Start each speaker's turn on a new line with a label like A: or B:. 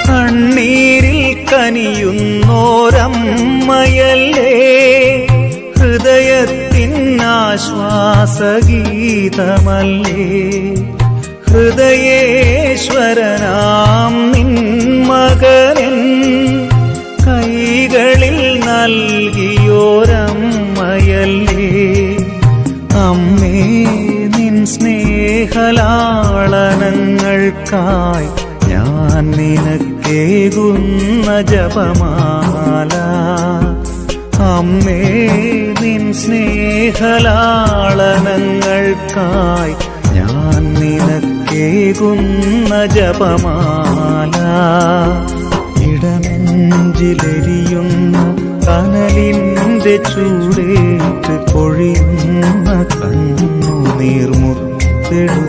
A: കണ്ണീരിൽ കനിയുന്നോരമ്മയല്ലേ, ഹൃദയത്തിൻ ആശ്വാസഗീതമല്ലേ. ഹൃദയേശ്വരനാം നിൻ മകനൻ കൈകളിൽ നൽകിയോരമ്മയല്ലേ. അമ്മേ നിൻ സ്നേഹലാളനങ്ങൾക്കായി ഞാൻ നിനക്കേകുന്ന ജപമാല. അമ്മേ നിൻ സ്നേഹലാളനങ്ങൾക്കായി ഞാൻ നിനക്കേകുന്ന ജപമാല. ഇടനെഞ്ചിലെരിയുന്ന കനലിന്റെ ചൂടേറ്റ് പൊഴിയുന്ന കണ്ണുനീർമുത്തെടു